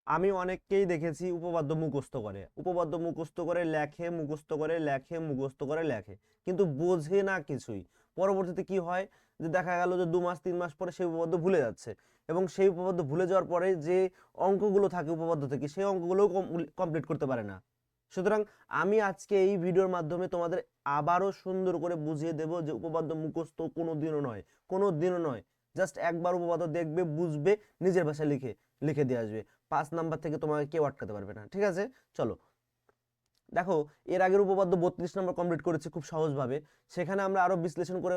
আমি অনেককেই দেখেছি উপপাদ্য মুখস্থ করে লেখে, মুখস্থ করে লেখে, কিন্তু বোঝে না কিছুই। পরবর্তীতে কি হয়, যে দেখা গেল যে 2 মাস 3 মাস পরে সেই উপপাদ্য ভুলে যাচ্ছে, এবং সেই উপপাদ্য ভুলে যাওয়ার পরে যে অঙ্কগুলো থাকে উপপাদ্য থেকে, সেই অঙ্কগুলোও কমপ্লিট করতে পারে না। সুতরাং আমি আজকে এই ভিডিওর মাধ্যমে তোমাদের আবারও সুন্দর করে বুঝিয়ে দেব যে উপপাদ্য মুখস্থ কোনো দিনও নয়। জাস্ট একবার উপপাদ্য দেখবে, বুঝবে, নিজের ভাষায় লিখে লিখে দিয়ে আসবে। 5 নাম্বার থেকে তোমাকে কেউ আটকাতে পারবে না। ঠিক আছে, চলো দেখো। এর আগের উপপাদ্য 32 নম্বর কমপ্লিট করেছি খুব সহজভাবে। সেখানে আমরা আরো বিশ্লেষণ করে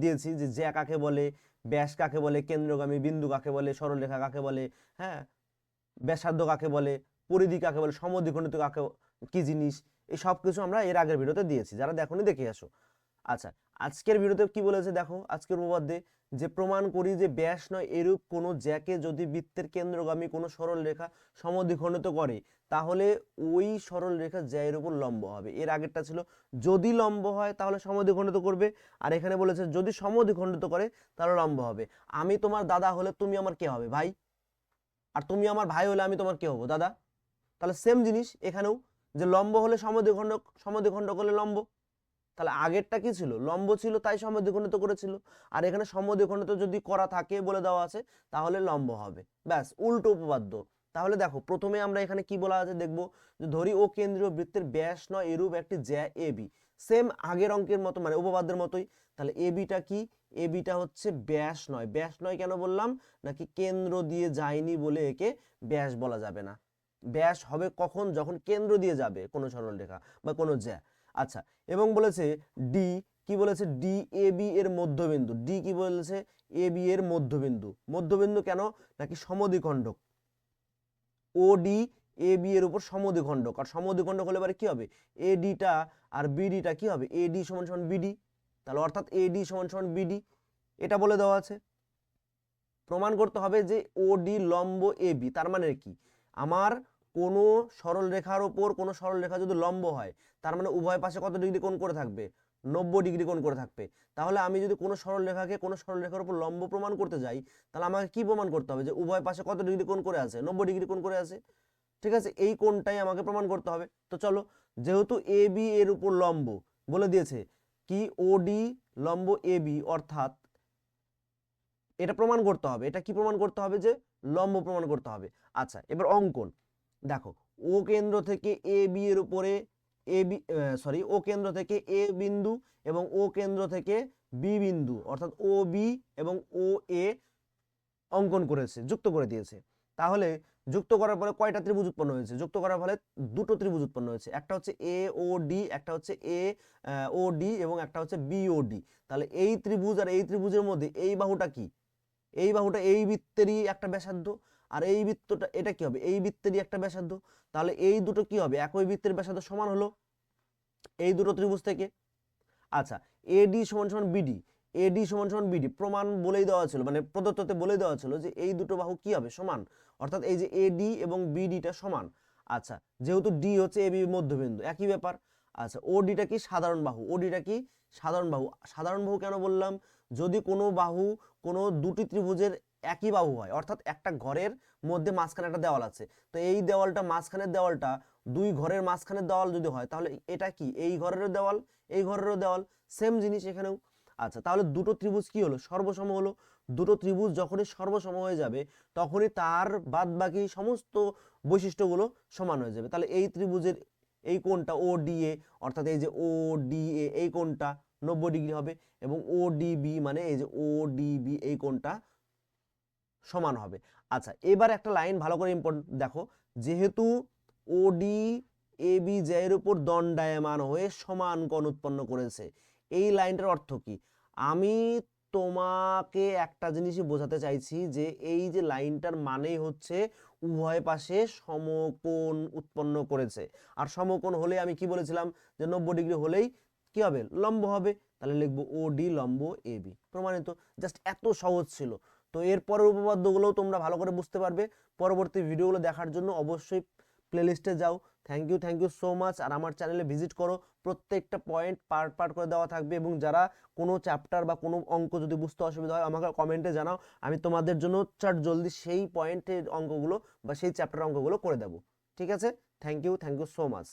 দিয়েছি যে জ্যা কাকে বলে, ব্যাস কাকে বলে, কেন্দ্রগামী বিন্দু কাকে বলে, সরলরেখা কাকে বলে, হ্যাঁ, ব্যাসার্ধ কাকে বলে, পরিধি কাকে বলে, সমদ্বিখণ্ডিত কাকে, কি জিনিস, এই সব কিছু আমরা এর আগের ভিডিওতে দিয়েছি। যারা দেখোনি দেখে আসো। আচ্ছা, আজকের ভিডিওতে কি বলেছে দেখো। আজকের উপপাদ্যে যে প্রমাণ করি যে ব্যাস নয় এরূপ কোনো জ্যাকে যদি বৃত্তের কেন্দ্রগামী কোনো সরল রেখা সমদ্বিখণ্ডিত করে, তাহলে ওই সরল রেখা জ্যা এর উপর লম্ব হবে। এর আগেরটা ছিল যদি লম্ব হয় তাহলে সমদ্বিখণ্ডিত করবে, আর এখানে বলেছে যদি সমদ্বিখণ্ডিত করে তাহলে লম্ব হবে। আমি তোমার দাদা হলে তুমি আমার কে হবে? ভাই। আর তুমি আমার ভাই হলে আমি তোমার কে হবো? দাদা। তাহলে সেম জিনিস এখানেও, যে লম্ব হলে সমদ্বিখণ্ডক, সমদ্বিখণ্ডক হলে লম্ব। তাহলে আগেরটা কি ছিল? লম্ব ছিল, তাই সমদ্বিখণ্ডিত করেছিল। আর এখানে সমদ্বিখণ্ডিত যদি করা থাকে বলে দেওয়া আছে, তাহলে লম্ব হবে। ব্যাস, উল্টো উপপাদ্য। তাহলে দেখো, প্রথমে আমরা এখানে কি বলা আছে দেখবো, যে ধরি ও কেন্দ্রীয় বৃত্তের ব্যাস নয় এরূপ একটি জ্যা এ বি। সেম আগের অঙ্কের মতো, মানে উপপাদ্যের মতোই। তাহলে এ বিটা কি? এ বিটা হচ্ছে ব্যাস নয়। ব্যাস নয় কেন বললাম? নাকি কেন্দ্র দিয়ে যায়নি বলে একে ব্যাস বলা যাবে না। ব্যাস হবে কখন? যখন কেন্দ্র দিয়ে যাবে কোনো সরলরেখা বা কোনো জ্যা। আচ্ছা, এবং বলেছে ডি, কি বলেছে? ডি এ বি এর মধ্যবিন্দু। ডি কি বলেছে? এ বি এর মধ্যবিন্দু। মধ্যবিন্দু কেন? নাকি সমদ্বিখণ্ডক। ও ডি এ বি এর উপর সমদ্বিখণ্ডক, আর সমদ্বিখণ্ডক হলে এবারে কি হবে? এ ডিটা আর বিডিটা কি হবে? এ ডি সমান সমান বিডি। তাহলে অর্থাৎ এ ডি সমান সমান বিডি, এটা বলে দেওয়া আছে। প্রমাণ করতে হবে যে ও ডি লম্ব এ বি। তার মানে কি? আমার কোনো সরল রেখার ওপর কোনো সরল রেখা যদি লম্ব হয়, তার মানে উভয় পাশে কত ডিগ্রি কোণ করে থাকবে? 90 ডিগ্রি কোণ করে থাকবে। তাহলে আমি যদি কোনো সরল রেখাকে কোনো সরল রেখার উপর লম্ব প্রমাণ করতে যাই, তাহলে আমাকে কি প্রমাণ করতে হবে? যে উভয় পাশে কত ডিগ্রি কোণ করে আছে? 90 ডিগ্রি কোণ করে আছে। ঠিক আছে, এই কোণটাই আমাকে প্রমাণ করতে হবে। তো চলো, যেহেতু এ বি এর উপর লম্ব বলে দিয়েছে, কি ও ডি লম্ব এ বি, অর্থাৎ এটা প্রমাণ করতে হবে। এটা কি প্রমাণ করতে হবে? যে লম্ব প্রমাণ করতে হবে। আচ্ছা, এবার অঙ্কন দেখো। ও কেন্দ্র থেকে এ বি এর উপরে এ বি, সরি, ও কেন্দ্র থেকে এ বিন্দু এবং ও কেন্দ্র থেকে বি বিন্দু, অর্থাৎ ও বি এবং ও এ অঙ্কন করেছে, যুক্ত করে দিয়েছে। তাহলে যুক্ত করার পরে কয়টা ত্রিভুজ উৎপন্ন হয়েছে? যুক্ত করার ফলে দুটো ত্রিভুজ উৎপন্ন হয়েছে। একটা হচ্ছে এ ও ডি, একটা হচ্ছে এ ও ডি, এবং একটা হচ্ছে বি ও ডি। তাহলে এই ত্রিভুজ আর এই ত্রিভুজের মধ্যে এই বাহুটা কি? এই বাহুটা এই বৃত্তেরই একটা ব্যাসার্ধ। আর এই বৃত্তটা এটা কি হবে? এই বৃত্তেরই একটা ব্যাসার্ধ। তাহলে এই দুটো কি হবে? একই বৃত্তের ব্যাসার্ধ সমান হলো এই দুটো ত্রিভুজ থেকে। আচ্ছা, এডি সমান সমান বিডি। এডি সমান সমান বিডি প্রমাণ বলেই দেওয়া ছিল, মানে প্রদত্ততে বলেই দেওয়া ছিল যে এই দুটো বাহু কি হবে? সমান। অর্থাৎ এই যে এডি এবং বিডিটা সমান। আচ্ছা, যেহেতু ডি হচ্ছে এবি মধ্যবিন্দু, একই ব্যাপার। আচ্ছা, ওডিটা কি? সাধারণ বাহু। ওডিটা কি? সাধারণ বাহু। সাধারণ বাহু কেন বললাম? যদি কোনো বাহু কোনো দুটি ত্রিভুজের একই বাহু হয়, অর্থাৎ একটা ঘরের মধ্যে মাঝখানে একটা দেওয়াল আছে, তো এই দেওয়ালটা, মাঝখানের দেওয়ালটা দুই ঘরের মাঝখানের দেওয়াল যদি হয়, তাহলে এটা কি? এই ঘরেরও দেওয়াল, এই ঘরেরও দেওয়াল। সেম জিনিস এখানেও। আচ্ছা, তাহলে দুটো ত্রিভুজ কি হলো? সর্বসম হলো। দুটো ত্রিভুজ যখনই সর্বসম হয়ে যাবে, তখনই তার বাদ বাকি সমস্ত বৈশিষ্ট্যগুলো সমান হয়ে যাবে। তাহলে এই ত্রিভুজের এই কোণটা ও ডি এ, অর্থাৎ এই যে ও ডি এ, এই কোণটা 90 ডিগ্রি হবে, এবং ও ডি বি মানে এই যে ও ডি বি, এই কোণটা সমান হবে। আচ্ছা, এবার একটা লাইন ভালো করে ইম্পর্টেন্ট দেখো। যেহেতু ওডি এ বি এর উপর দণ্ডায়মান হয়ে সমান কোণ উৎপন্ন করেছে, এই লাইনটার অর্থ কি? আমি তোমাকে একটা জিনিসই বোঝাতে চাইছি, যে এই যে লাইনটার মানেই হচ্ছে উভয় পাশে সমকোণ উৎপন্ন করেছে। আর সমকোণ হলে আমি কি বলেছিলাম? যে 90 ডিগ্রি হলেই কি হবে? লম্ব হবে। তাহলে লিখবো ও ডি লম্ব এ বি, প্রমাণিত। জাস্ট এত সহজ ছিল। তো এর পরের উপপাদ্যগুলোও তোমরা ভালো করে বুঝতে পারবে। পরবর্তী ভিডিওগুলো দেখার জন্য অবশ্যই প্লেলিস্টে যাও। Thank you so much. আর আমার চ্যানেলে ভিজিট করো, প্রত্যেকটা পয়েন্ট পার্ট করে দেওয়া থাকবে, এবং যারা কোনো চ্যাপ্টার বা কোনো অঙ্ক যদি বুঝতে অসুবিধা হয় আমাকে কমেন্টে জানাও, আমি তোমাদের জন্য চট জলদি সেই পয়েন্টের অঙ্কগুলো বা সেই চ্যাপ্টার অঙ্কগুলো করে দেবো। ঠিক আছে, থ্যাংক ইউ সো মাচ।